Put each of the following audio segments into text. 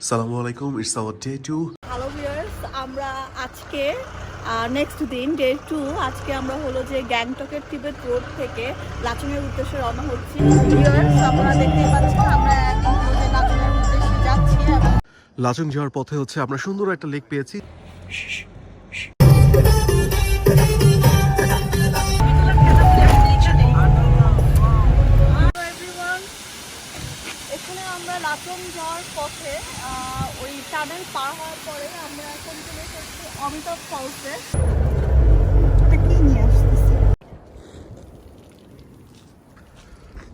সালামু আলাইকুম, it's our day 2। Hello viewers, আমরা আজকে নেক্সট দিন ডে 2 আজকে আমরা হলো যে গ্যাংটকের টিবেট রোড থেকে লাচুংয়ের উদ্দেশ্যে রওনা হচ্ছি। ভিউয়ার্স, আপনারা দেখতেই পাচ্ছেন আমরা এখন হলো যে লাচুংয়ের উদ্দেশ্যে যাচ্ছি এবং লাচুং যাওয়ার পথে আমরা সুন্দর একটা লেক পেয়েছি। এখানে আমরা লাচুং যাওয়ার পথে ওই টানেল পার হওয়ার পরে আমরা এখন চলে এসেছি অমিতাভ ফলসে। কি নিয়ে আসতেছি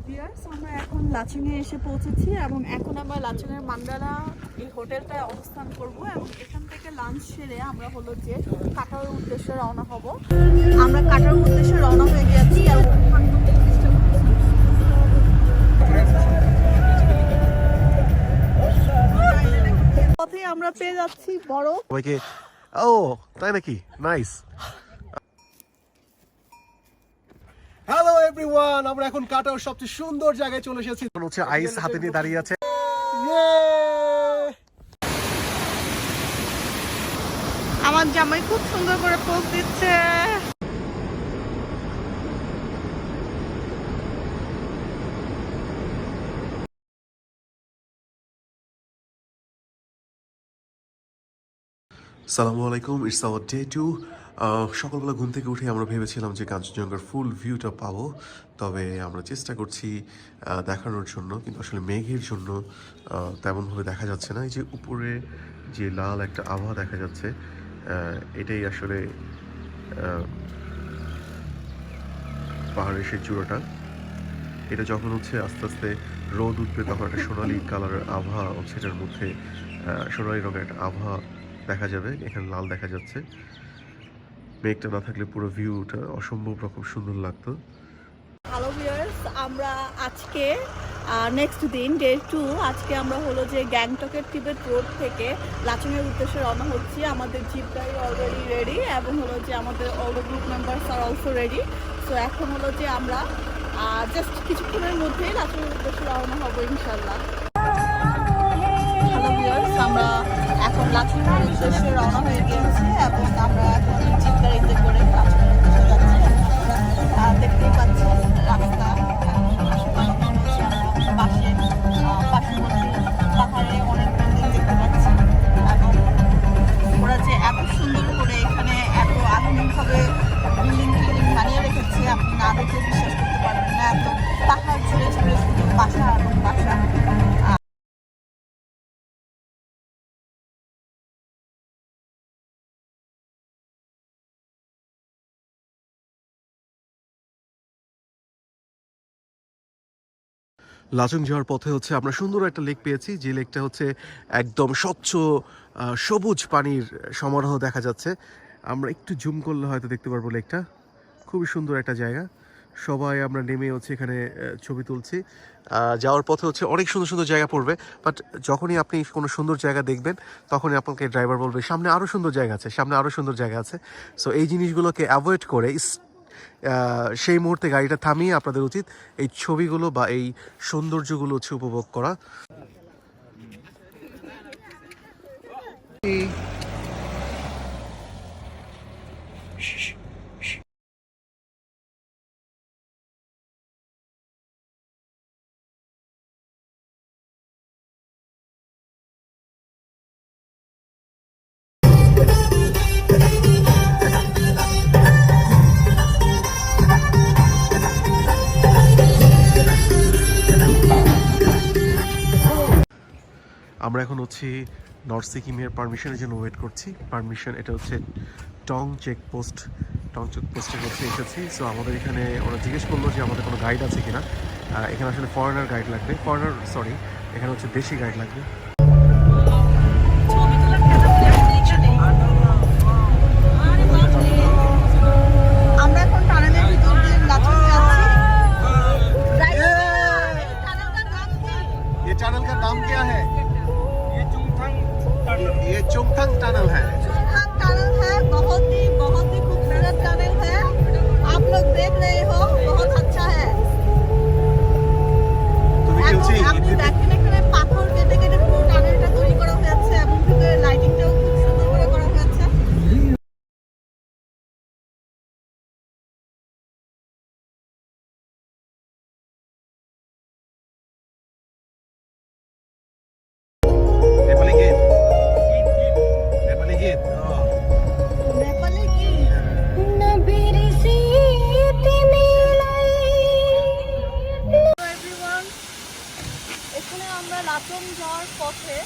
ভিউয়ার্স, আমরা এখন লাচুংয়ে এসে পৌঁছেছি এবং এখন আমরা লাচুংয়ের মান্ডালা এই হোটেলটায় অবস্থান করব এবং এখান থেকে লাঞ্চ সেরে আমরা হলো যে কাটারের উদ্দেশ্যে রওনা হব। আমরা কাটারের উদ্দেশ্যে রওনা হয়ে গেছি এবং পথে আমরা পেয়ে যাচ্ছি বরফ। সবাইকে তাই নাকি? নাইস। হ্যালো এভরিওয়ান, আমরা এখন কাটার সবচেয়ে সুন্দর জায়গায় চলে এসেছি। আইস হাতে নিয়ে দাঁড়িয়ে আছে। আমার জামাই খুব সুন্দর করে পোজ দিচ্ছে। সালামু আলাইকুম, ইটস আওয়ার ডে 2। সকালবেলা ঘুম থেকে উঠে আমরা ভেবেছিলাম যে কাঞ্চনজঙ্ঘার ফুল ভিউটা পাবো, তবে আমরা চেষ্টা করছি দেখানোর জন্য, কিন্তু আসলে মেঘের জন্য তেমনভাবে দেখা যাচ্ছে না। এই যে উপরে যে লাল একটা আভা দেখা যাচ্ছে, এটাই আসলে পাহাড়ের সেই চূড়াটা। এটা যখন আস্তে আস্তে রোদ উঠবে তখন একটা সোনালি কালারের আভা এটার মধ্যে, সোনালি রঙের একটা আভা দেখা যাবে। এখানে লাল দেখা যাচ্ছে। মেঘটা না থাকলে পুরো ভিউটা অসম্ভব রকম সুন্দর লাগতো। হ্যালো ভিউয়ার্স, আমরা আজকে নেক্সট দিন ডে 2 আজকে আমরা হলো যে গ্যাংটকের টিবেট রোড থেকে লাচুংয়ের উদ্দেশ্যে রওনা হচ্ছি। আমাদের জিপ গাড়ি অলরেডি রেডি এবং হলো যে আমাদের all the group members are also ready. So এখন হলো যে আমরা জাস্ট কিছুক্ষণের মধ্যেই লাচুংয়ের উদ্দেশ্যে রওনা হবো ইনশাল্লাহ। হ্যালো ভিউয়ার্স, আমরা এখন লাচুংয়ের উদ্দেশ্যে রওনা হয়ে গিয়েছি এবং আমরা এখন জিপ গাড়িতে করে লাচুংয়ের উদ্দেশ্যে যাচ্ছি। দেখতেই পাচ্ছি রাস্তা পার্শ্ববর্তী পাহাড়ে অনেক বিল্ডিং দেখতে পাচ্ছি এবং ওরা যে এত সুন্দর করে এখানে এত আধুনিকভাবে বিল্ডিং বানিয়ে রেখেছে, আপনি না দেখলে বিশ্বাস করতে পারবেন না। এত পাহাড় ঝুড়ে ঝুড়ে শুধু বাসা এবং বাসা। লাচুং যাওয়ার পথে আমরা সুন্দর একটা লেক পেয়েছি, যে লেকটা একদম স্বচ্ছ সবুজ পানির সমারোহ দেখা যাচ্ছে। আমরা একটু জুম করলে হয়তো দেখতে পারবো লেকটা। খুবই সুন্দর একটা জায়গা। সবাই আমরা নেমে এখানে ছবি তুলছি। যাওয়ার পথে অনেক সুন্দর সুন্দর জায়গা পড়বে, বাট যখনই আপনি কোনো সুন্দর জায়গা দেখবেন তখনই আপনাকে ড্রাইভার বলবে সামনে আরও সুন্দর জায়গা আছে, সামনে আরও সুন্দর জায়গা আছে। সো এই জিনিসগুলোকে অ্যাভয়েড করে সেই মুহূর্তে গাড়িটা থামিয়ে আপনাদের উচিত এই ছবিগুলো বা এই সৌন্দর্যগুলো উপভোগ করা। আমরা এখন নর্থ সিকিমের পারমিশনের জন্য ওয়েট করছি। পারমিশন এটা টং চেকপোস্ট। টং চেকপোস্টে এসেছি। সো আমাদের এখানে ওরা জিজ্ঞেস করলো যে আমাদের কোনো গাইড আছে কিনা। এখানে আসলে ফরেনার গাইড লাগবে, এখানে দেশি গাইড লাগবে। আমরা এখন টানেলের ভিতর দিয়ে লাচুং যাচ্ছি। ये टनल का नाम क्या है? ये चुंगथंग टनल है। चुंगथंग टनल है, बहुत ही खूबसूरत टनल है। आप लोग देख रहे हो, बहुत अच्छा है। আপনি দেখেন এখানে পাথর কেটে কেটে পুরো টানেলটা তৈরি করা হয়েছে। লাচং যাওয়ার পথে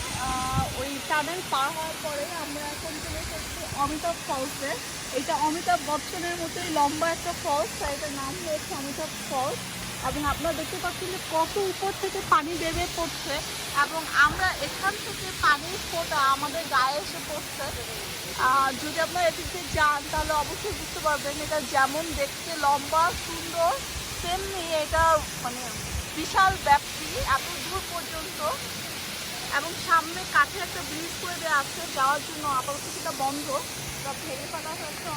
ওই টানেল পার হওয়ার পরে আমরা এখন চলে এসেছি অমিতাভ ফলসে। এটা অমিতাভ বচ্চনের মতোই লম্বা একটা ফলস, তাই এটার নাম হয়েছে অমিতাভ ফলস। এবং আপনারা দেখতে পাচ্ছেন যে কত উপর থেকে পানি বেরিয়ে পড়ছে এবং আমরা এখান থেকে পানির ফোঁটা আমাদের গায়ে এসে পড়ছে। যদি আপনারা এদিকে যান তাহলে অবশ্যই বুঝতে পারবেন এটা যেমন দেখতে লম্বা সুন্দর, তেমনি এটা মানে বিশাল ব্যাপ্তি এত দূর পর্যন্ত। এবং সামনে কাঠের একটা ব্রিজ করে দেওয়া আছে, যাওয়ার জন্য আপাতত সেটা বন্ধ বা ভেঙে ফেলা হয়েছে,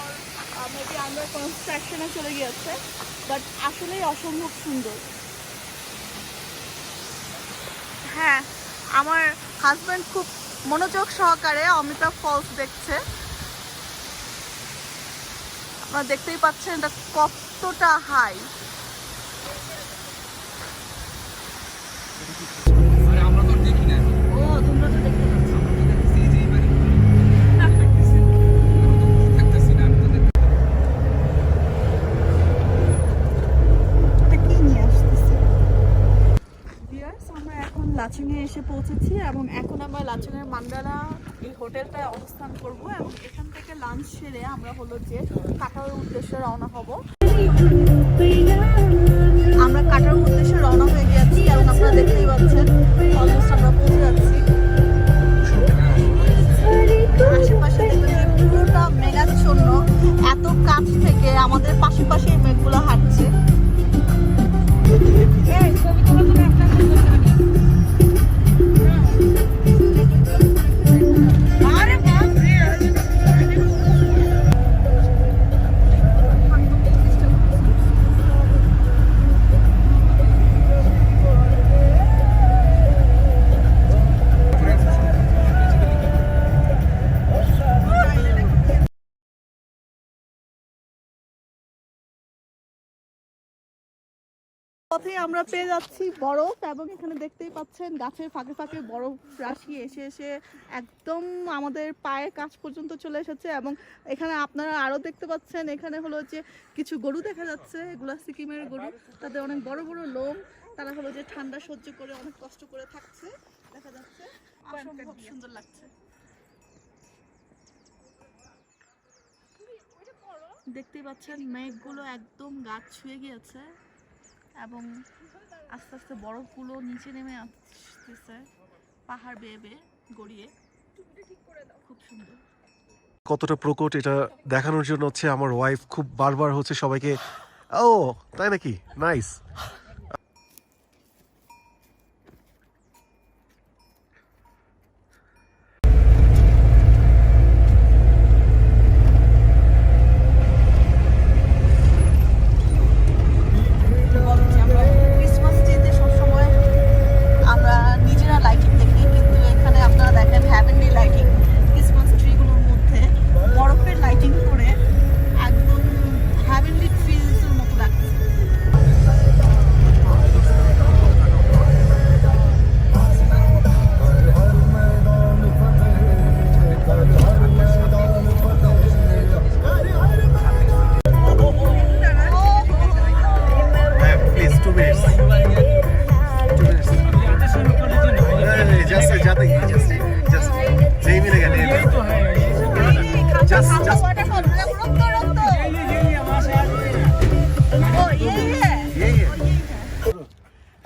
মেবি আন্ডার কনস্ট্রাকশনে চলে গিয়েছে। বাট আসলেই অসম্ভব সুন্দর। হ্যাঁ, আমার হাজব্যান্ড খুব মনোযোগ সহকারে অমিতাভ ফলস দেখছে। আপনারা দেখতেই পাচ্ছেন এটা কতটা হাই। লাচুংয়ে এসে পৌঁছেছি এবং এখন আমরা লাচুংয়ের মান্ডালা এই হোটেলটায় অবস্থান করব এবং এখান থেকে লাঞ্চ সেরে আমরা হলো যে কাটারের উদ্দেশ্যে রওনা হব। আমরা কাটারের উদ্দেশ্যে রওনা হয়ে গেছি এবং আপনারা দেখতেই পাচ্ছেন অলমোস্ট আমরা পৌঁছে যাচ্ছি। আশেপাশে দেখবেন যে পুরোটা মেঘাচ্ছন্ন, এত কাছ থেকে আমাদের পাশে পাশে মেঘগুলো হাঁটছে। পথে আমরা পেয়ে যাচ্ছি বরফ এবং এখানে দেখতেই পাচ্ছেন গাছের ফাঁকে ফাঁকে বরফ রাশি এসে এসে একদম আমাদের পায়ের কাছ পর্যন্ত চলে এসেছে। এবং এখানে আপনারা আরো দেখতে পাচ্ছেন এখানে হলো যে কিছু গরু দেখা যাচ্ছে, এগুলো সিকিমের গরু, তাদের অনেক বড় বড় লোম, তারা হলো যে ঠান্ডা সহ্য করে অনেক কষ্ট করে থাকছে, দেখা যাচ্ছে অসম্ভব সুন্দর লাগছে। দেখতেই পাচ্ছেন মেঘগুলো একদম গাছ ছুঁয়ে গিয়েছে এবং আস্তে আস্তে বরফগুলো নিচে নেমে আসতেছে পাহাড় বেয়ে বেয়ে গড়িয়ে, খুব সুন্দর। কতটা প্রকট এটা দেখানোর জন্য হচ্ছে আমার ওয়াইফ খুব বারবার হচ্ছে সবাইকে, ও তাই নাকি, নাইস।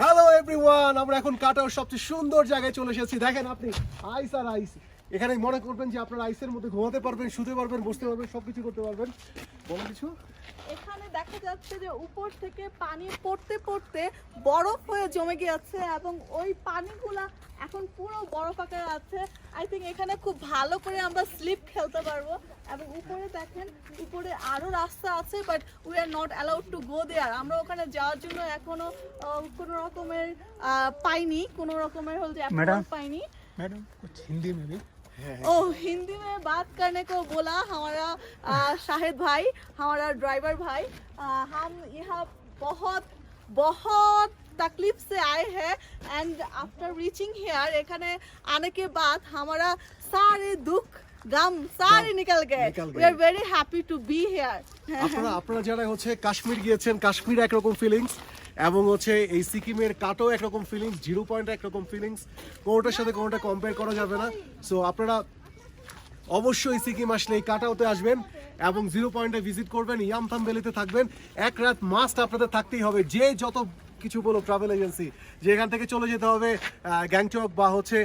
হ্যালো এভরিওয়ান, আমরা এখন কাটার সবচেয়ে সুন্দর জায়গায় চলে এসেছি। দেখেন আপনি আইস আর আইস, এখানে মনে করবেন যে আপনারা আইসের মধ্যে ঘুমাতে পারবেন, শুতে পারবেন, বসতে পারবেন, সবকিছু করতে পারবেন। বলো কিছু। এখানে দেখা যাচ্ছে যে উপর থেকে পানি পড়তে পড়তে বরফ হয়ে জমে গিয়েছে এবং ওই পানিগুলা এখন পুরো বরফ আকারে আছে। আই থিঙ্ক এখানে খুব ভালো করে আমরা স্লিপ খেলতে পারবো। এবং উপরে দেখেন, উপরে আরো রাস্তা আছে, but we are not allowed to go there. আমরা ওখানে যাওয়ার জন্য এখনো কোনো রকমের পাইনি, কোনো রকমের হল যে পাইনি। मैडम कुछ हिंदी में भी ओ हिंदी में बात करने को बोला हमारा शाहिद भाई, हमारा ड्राइवर भाई। हम यहाँ बहुत बहुत तकलीफ से आए हैं एंड आफ्टर रीचिंग हियर एखाने आने के बाद हमारा सारे दुख गम सारे निकल गए। We are very happy to be here. আপনারা যারা হচ্ছে কাশ্মীর গিয়েছেন, কাশ্মীর একরকম ফিলিংস এবং হচ্ছে এই সিকিমের কাটও একরকম ফিলিংস, জিরো পয়েন্ট একরকম ফিলিংস, কোনোটার সাথে কোনোটা কম্পেয়ার করা যাবে না। সো আপনারা অবশ্যই সিকিম আসলে এই কাটাওতে আসবেন এবং জিরো পয়েন্টে ভিজিট করবেন, ইয়ামথাম ভ্যালিতে থাকবেন, এক রাত মাস্ট আপনাদের থাকতেই হবে। যে যত কিছু বলো ট্রাভেল এজেন্সি যে এখান থেকে চলে যেতে হবে গ্যাংটক বা হচ্ছে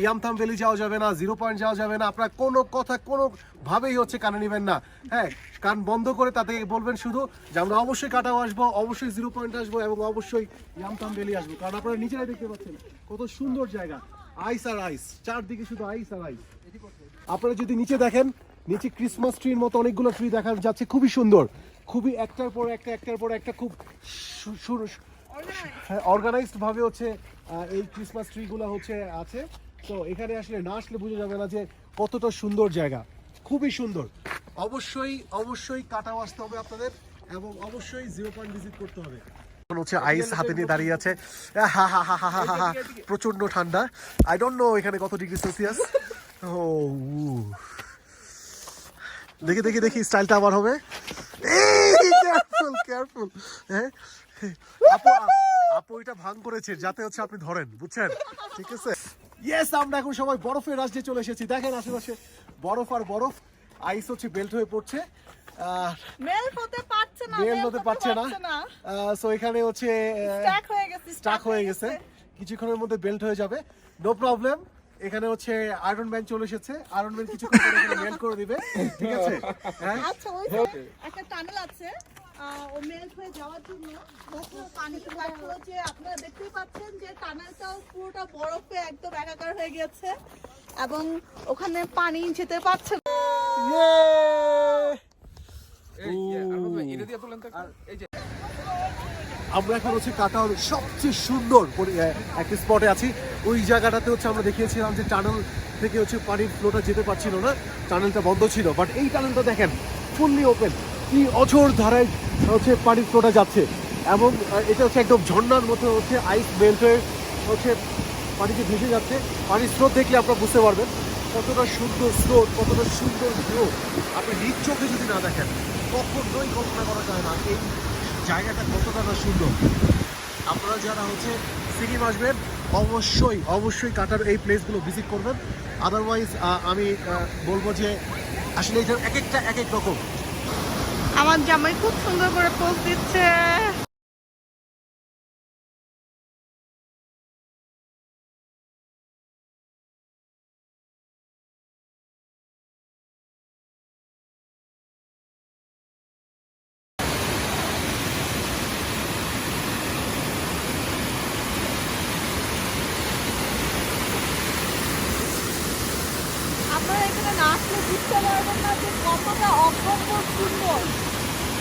ইয়ামথাম ভ্যালি যাওয়া যাবে না, জিরো পয়েন্ট যাওয়া যাবে না, আপনারা কোনো কথা কোনোভাবেই হচ্ছে কানে নেবেন না। হ্যাঁ, কান বন্ধ করে তাদেরকে বলবেন শুধু যে আমরা অবশ্যই কাটাও আসবো, অবশ্যই জিরো পয়েন্ট আসবো এবং অবশ্যই ইয়ামথাম ভ্যালি আসবো। কারণ আপনারা নিজেরাই দেখতে পাচ্ছেন কত সুন্দর জায়গা, আইস আর আইস, চারদিকে শুধু আইস আর আইস। আপনারা যদি নিচে দেখেন, নিচে ক্রিসমাস ট্রির মতো অনেকগুলো ট্রি দেখা যাচ্ছে, খুবই সুন্দর, খুবই একটার পর একটা খুব অর্গানাইজড ভাবে হচ্ছে এই ক্রিসমাস ট্রিগুলো হচ্ছে আছে। তো এখানে আসলে না আসলে বোঝা যাবে না যে কতটা সুন্দর জায়গা, খুবই সুন্দর। অবশ্যই কাটাও আসতে হবে আপনাদের এবং অবশ্যই জিরো পয়েন্ট ভিজিট করতে হবে। হচ্ছে আইস হাতে নিয়ে দাঁড়িয়ে আছে, প্রচন্ড ঠান্ডা, আই ডোন্ট নো এখানে কত ডিগ্রি সেলসিয়াস। ও দেখি স্টাইলটা আবার হবে, কেয়ারফুল। হ্যাঁ আপু এটা ভাঙ করেছে যাতে হচ্ছে আপনি ধরেন, বুঝছেন? ঠিক আছে, ইয়েস, আমরা এখন সবাই বরফের রাজ্যে চলে এসেছি। দেখেন আশেপাশে বরফ আর বরফ, আইস হচ্ছে বেল্ট হয়ে পড়ছে, মেল্ট হতে পারছে না। সো এখানে হচ্ছে স্টাক হয়ে গেছে, কিছুক্ষণের মধ্যে বেল্ট হয়ে যাবে, নো প্রবলেম। এখানে হচ্ছে আয়রন ম্যান চলে এসেছে, আয়রন ম্যান কিছুক্ষণ পরে এখানে মেল্ট করে দিবে, ঠিক আছে? হ্যাঁ, আচ্ছা, ওই একটা টানেল আছে ও মেল্ট হয়ে যাওয়ার জন্য পানি যে আপনারা দেখতেই পাচ্ছেন যে টানেলটাও পুরোটা বরফে একদম একাকার হয়ে গেছে এবং ওখানে পানি যেতে পারছে না। আমরা এখন হচ্ছে কাটাওয়ার সবচেয়ে সুন্দর একটা স্পটে আছি। ওই জায়গাটাতে হচ্ছে আমরা দেখিয়েছিলাম যে টানেল থেকে হচ্ছে পানির ফ্লোটা যেতে পারছিল না, টানেলটা বন্ধ ছিল, বাট এই টানেলটা দেখেন ফুললি ওপেন, কি অঝোর ধারায় হচ্ছে পানির ফ্লোটা যাচ্ছে এবং এটা হচ্ছে একদম ঝর্ণার মতো হচ্ছে আইস মেল্ট হয়ে হচ্ছে পানিতে ভেসে যাচ্ছে। পানির স্রোত দেখলে আপনারা বুঝতে পারবেন কতটা সুন্দর স্রোত, কতটা সুন্দর ভিউ। আপনি নিজ চোখে যদি না দেখেন কখনোই কল্পনা করা যায় না এই জায়গাটা কতটা না সুন্দর। আপনারা যারা হচ্ছে সিকিম আসবেন অবশ্যই কাটার এই প্লেসগুলো ভিজিট করবেন। আদারওয়াইজ আমি বলবো যে আসলে এটা এক এক রকম। আমার জামাই খুব সুন্দর করে পোজ দিচ্ছে। আপনারা এখানে না আসলে বুঝতে পারবেন না যে কতটা অসম্ভব সুন্দর।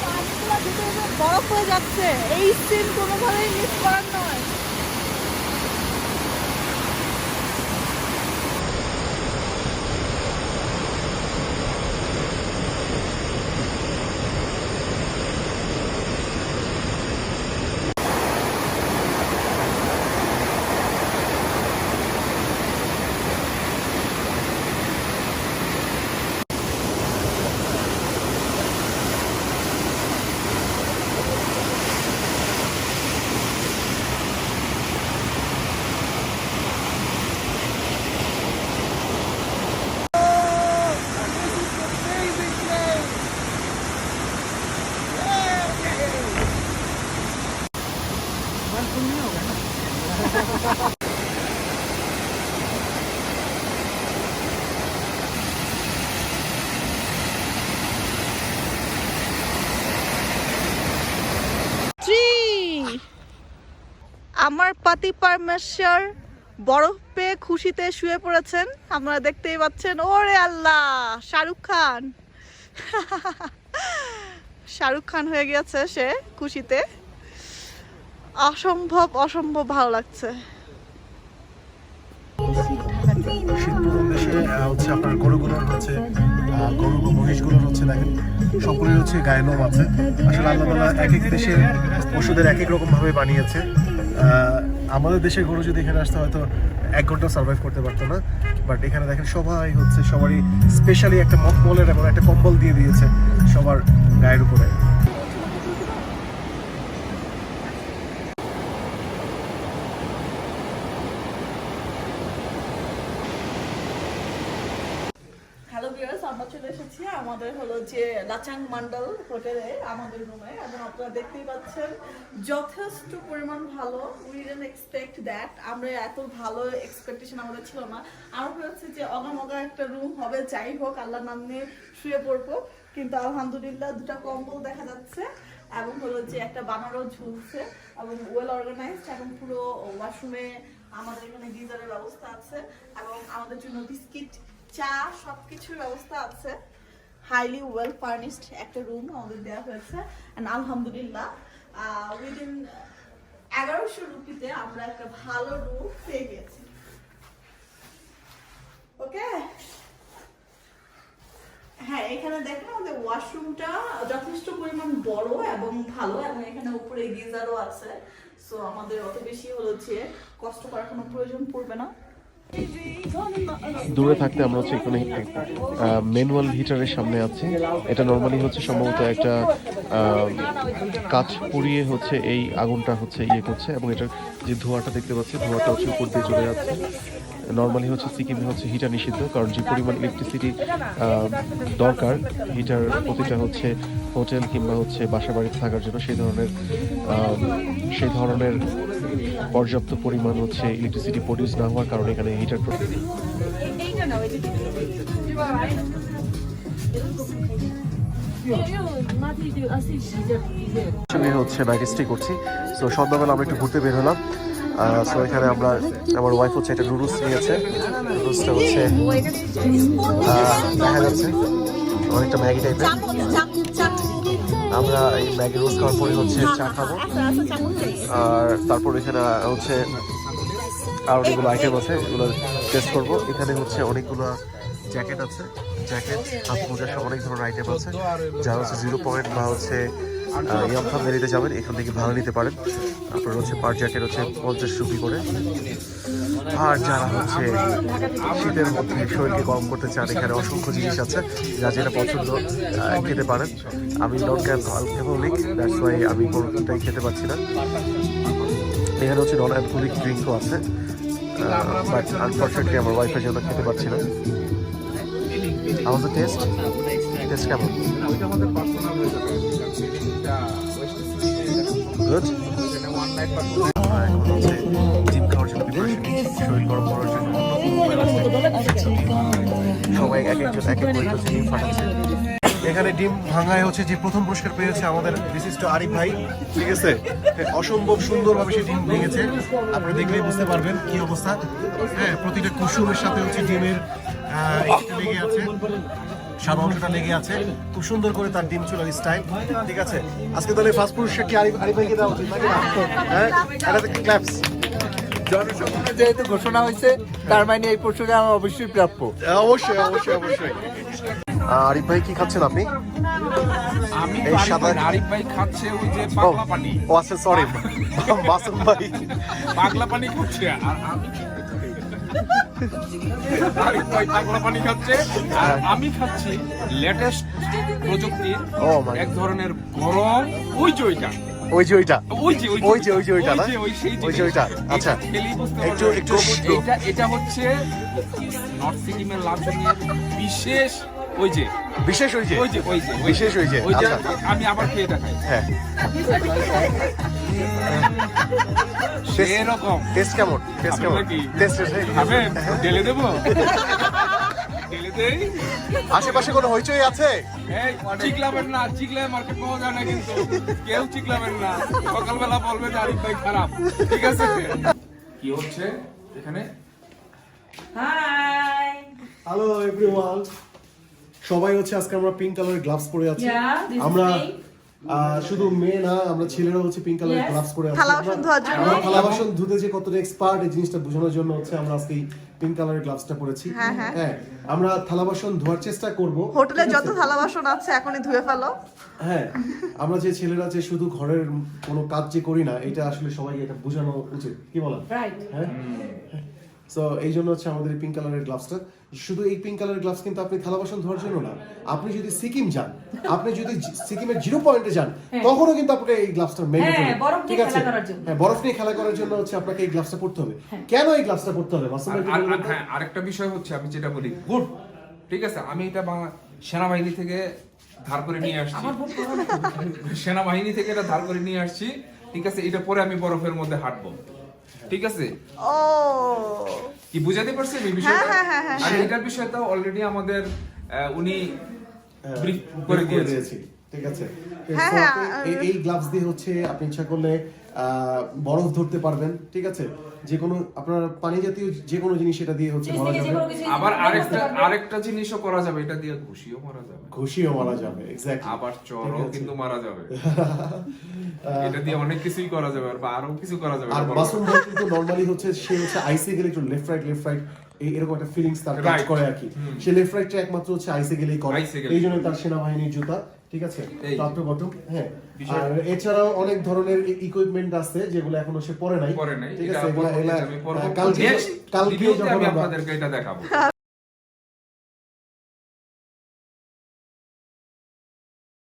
পানিগুলো ভিতরে বরফ হয়ে যাচ্ছে, এই সিন কোনোভাবেই মিস করার নয়। আমার পতি পরমেশ্বর বরফ পেয়ে খুশিতে শুয়ে পড়েছেন, আপনারা দেখতেই পাচ্ছেন। ওরে আল্লাহ, শাহরুখ খান হয়ে গেছে সে খুশিতে। অসম্ভব ভালো লাগছে। শীতপ্রধান দেশে হচ্ছে আপনার গরুগুলোর হচ্ছে গরু মহিষগুলোর হচ্ছে দেখেন সকলের হচ্ছে গায়ে লোম আছে। আসলে আল্লাহ তাআলা এক এক দেশের পশুদের এক এক রকম ভাবে বানিয়েছে। আমাদের দেশের গরু যদি এখানে আসতে হয়তো 1 ঘন্টা সার্ভাইভ করতে পারতো না, বাট এখানে দেখেন সবাই হচ্ছে সবারই স্পেশালি একটা মকমলের এবং একটা কম্বল দিয়ে দিয়েছে সবার গায়ের উপরে। হ্যালো ভিউয়ার্স, আমরা চলে এসেছি আমাদের হলো যে লাচাং মন্ডল হোটেলে আমাদের রুমে, এবং আপনারা দেখতেই পাচ্ছেন যথেষ্ট পরিমাণ ভালো। উই ডিডন্ট এক্সপেক্ট দ্যাট, আমরা এত ভালো এক্সপেকটেশন আমাদের ছিল না। আমার হচ্ছে যে অগামগা একটা রুম হবে, যাই হোক আল্লাহর নাম নিয়ে শুয়ে পড়বো, কিন্তু আলহামদুলিল্লাহ দুটা কম্বল দেখা যাচ্ছে এবং হলো যে একটা বানারও ঝুলছে এবং ওয়েল অর্গানাইজড, এবং পুরো ওয়াশরুমে আমাদের এখানে গিজারের ব্যবস্থা আছে এবং আমাদের জন্য বিস্কিট, চা সবকিছুর ব্যবস্থা আছে। হাইলি ওয়েল ফার্নিশড একটা রুম আমাদের দেওয়া হয়েছে, এন্ড আলহামদুলিল্লাহ উইদিন 1100 রুপিতে আমরা একটা ভালো রুম পেয়ে গেছি। ওকে, হ্যাঁ এখানে দেখেন আমাদের ওয়াশরুমটা যথেষ্ট পরিমাণ বড় এবং ভালো, এবং এখানে উপরে গিজারও আছে, সো আমাদের অত বেশি হলো যে কষ্ট করার কোনো প্রয়োজন পড়বে না। দূরে থাকতে আমরা হচ্ছে এখানে ম্যানুয়াল হিটারের সামনে আছি। এটা নর্মালি হচ্ছে সম্ভবত একটা কাঠ পুড়িয়ে হচ্ছে এই আগুনটা হচ্ছে ইয়ে করছে, এবং এটার যে ধোঁয়াটা দেখতে পাচ্ছি ধোঁয়াটা হচ্ছে উপর দিয়ে চলে যাচ্ছে। নর্মালি হচ্ছে সিকিমে হচ্ছে হিটার নিষিদ্ধ, কারণ যে পরিমাণ ইলেকট্রিসিটি দরকার হিটার প্রতিটা হচ্ছে হোটেল কিংবা হচ্ছে বাসা বাড়িতে থাকার জন্য, সেই ধরনের পর্যাপ্ত পরিমাণ হচ্ছে ইলেকট্রিসিটি প্রডিউস না হওয়ার কারণে এখানে হিটার হচ্ছে নাইট স্টে করছি। সো সন্ধ্যাবেলা আমরা একটু ঘুরতে বের হলাম। সো এখানে আমরা, আমার ওয়াইফ হচ্ছে একটা নুডলস নিয়েছে। নুডলসটা হচ্ছে দেখা যাচ্ছে অনেকটা ম্যাগি টাইপের। আমরা এই ম্যাগি রোজ খাওয়ার পরে হচ্ছে চা খাবো, আর তারপর এখানে হচ্ছে আর অনেকগুলো আইটেম আছে, এগুলো টেস্ট করবো। এখানে হচ্ছে অনেকগুলো জ্যাকেট আছে, জ্যাকেট, হাত মোজা সব অনেক ধরনের আইটেম আছে। যারা হচ্ছে 0 পয়েন্ট বা হচ্ছে ইয়ামথাং ভ্যালিতে যাবেন এখান থেকে ভাড়া নিতে পারেন। আপনার হচ্ছে পার জ্যাকেট হচ্ছে 50 রুপি করে। আর যারা হচ্ছে শীতের মধ্যে শরীরকে গরম করতে চান, এখানে অসংখ্য জিনিস আছে, যা যেটা পছন্দ খেতে পারেন। আমি নট অ্যালকোহলিক, দ্যাটস ওয়াই আমি কোনোটাই খেতে পারছি না। এখানে হচ্ছে নন অ্যালকোহলিক ড্রিঙ্কও আছে, বাট আনফর্চুনেটলি আমার ওয়াইফের জন্য খেতে পারছি না। আমাদের টেস্ট কেমন? গুড। জিম খাওয়ার জন্য প্রিপারেশন নিচ্ছি, শরীর গরম করার জন্য সবাই এক একজন এক এক করে হচ্ছে ডিম ফাটাচ্ছে। এখানে ডিম ভাঙায় হচ্ছে যে প্রথম পুরস্কার পেয়েছে আমাদের বিশিষ্ট আরিফ ভাই, ঠিক আছে? অসম্ভব সুন্দরভাবে সে ডিম ভেঙেছে, আপনি দেখলেই বুঝতে পারবেন কি অবস্থা। হ্যাঁ, প্রতিটা কুসুমের সাথে হচ্ছে ডিমের লেগে আছে, সাদা অংশটা লেগে আছে। খুব সুন্দর করে তার ডিম চুলার স্টাইল, ঠিক আছে? আজকে তাহলে ফার্স্ট পুরস্কার কি আরিফ ভাইকে দেওয়া উচিত নাকি না? হ্যাঁ, এটা ক্ল্যাপস। জনসংখ্যা যেহেতু ঘোষণা হয়েছে, তার মানে এই পুরস্কার আমার অবশ্যই প্রাপ্য। অবশ্যই অবশ্যই অবশ্যই। আরিফ ভাই কি খাচ্ছেন আপনি? আমি এই সাদা আরিফ ভাই খাচ্ছে ওই যে পাগলা পানি। ও আচ্ছা, সরি বাসন ভাই পাগলা পানি খাচ্ছে, আর আমি আরিফ ভাই পাগলা পানি খাচ্ছে, আর আমি খাচ্ছি লেটেস্ট প্রযুক্তির এক ধরনের গরম ওইটা না, ওইটা। আচ্ছা, একটু এটা হচ্ছে নর্থ সিকিমের লাচুংয়ের বিশেষ আমি আবার খেয়ে দেখাই। হ্যাঁ, সেরকম টেস্ট কেমন? ঢেলে দেবো? ঢেলে দেই? আশেপাশে কোনো হইচই আছে? চিকলাবেন না, চিকলে মার্কেট পাওয়া যায় না, কিন্তু কেউ চিকলাবেন না। সকালবেলা বলবে যে আরিফ ভাই খারাপ, ঠিক আছে? কি হচ্ছে এখানে? হাই, হ্যালো এভরিওয়ান, সবাই হচ্ছে আজকে আমরা পিঙ্ক কালারের গ্লাভস পরে আছি। আমরা শুধু মেয়ে না, আমরা ছেলেরা হচ্ছে পিঙ্ক কালারের গ্লাভস পরে আছি। থালা বাসন ধুতে যে কতটা এক্সপার্ট এই জিনিসটা বোঝানোর জন্য হচ্ছে আমরা আজকে পিঙ্ক কালারের গ্লাভসটা পরেছি। হ্যাঁ, আমরা থালা বাসন ধোয়ার চেষ্টা করব। হোটেলে যত থালা বাসন আছে এখনই ধুয়ে ফেলো। হ্যাঁ, আমরা যে ছেলেরা যে শুধু ঘরের কোনো কাজ যে করি না, এটা আসলে সবাইকে এটা বোঝানো উচিত, কি বলেন? রাইট। হ্যাঁ, সো এই জন্য হচ্ছে আমাদের পিঙ্ক কালারের গ্লাভসটা। শুধু এই পিঙ্ক কালারের গ্লাভস কিন্তু আপনি থালা বাসন ধোয়ার জন্য না, আপনি যদি সিকিম যান, আপনি যদি সিকিমের 0 পয়েন্টে যান, তখনও কিন্তু আপনাকে এই গ্লাভসটা ম্যান্ডেটরি, ঠিক আছে? হ্যাঁ, বরফ নিয়ে খেলা করার জন্য হচ্ছে আপনাকে এই গ্লাভসটা পড়তে হবে। কেন এই গ্লাভসটা পড়তে হবে? আরেকটা বিষয় হচ্ছে, আমি যেটা বলি, গুড ঠিক আছে, আমি এটা সেনাবাহিনী থেকে ধার করে নিয়ে আসছি, সেনাবাহিনী থেকে এটা ধার করে নিয়ে আসছি, ঠিক আছে। এটা পরে আমি বরফের মধ্যে হাঁটবো, ঠিক আছে। ও কি বুঝাতে পারছি এই বিষয়টা? হ্যাঁ। আর এটার বিষয়টা অলরেডি আমাদের উনি ব্রিফ করে দিয়েছে। ঠিক আছে। হ্যাঁ, So, হ্যাঁ, এই গ্লাভস দিয়ে হচ্ছে আপনি ইচ্ছা করলে বরফ ধরতে পারবেন, ঠিক আছে। যে কোনো আপনার পানি জাতীয় যে কোনো জিনিস এটা দিয়ে হচ্ছে ধরা যাবে। আবার আরেকটা জিনিসও করা যাবে, এটা দিয়ে ঘুষিও মারা যাবে, ঘুষিও মারা যাবে, এক্স্যাক্টলি। আবার চরও কিন্তু মারা যাবে। এটা দিয়ে অনেক কিছুই করা যাবে, আর আরো কিছু করা যাবে। আর মাসুম ভাই কিন্তু নরমালি হচ্ছে সে হচ্ছে আইসে গেলে একটু লেফট রাইট এরকম একটা ফিলিংস তার কাজ করে আর কি। সে লেফট রাইটটা একমাত্র হচ্ছে আইসে গেলেই করে, এই জন্য তার সেনাবাহিনীর জুতা, ঠিক আছে, টপ টু বটম। হ্যাঁ, আর এছাড়াও অনেক ধরনের ইকুইপমেন্ট আছে যেগুলো এখনো সে পরে নাই, ঠিক আছে। আমি কালকে আপনাদেরকে এটা দেখাবো।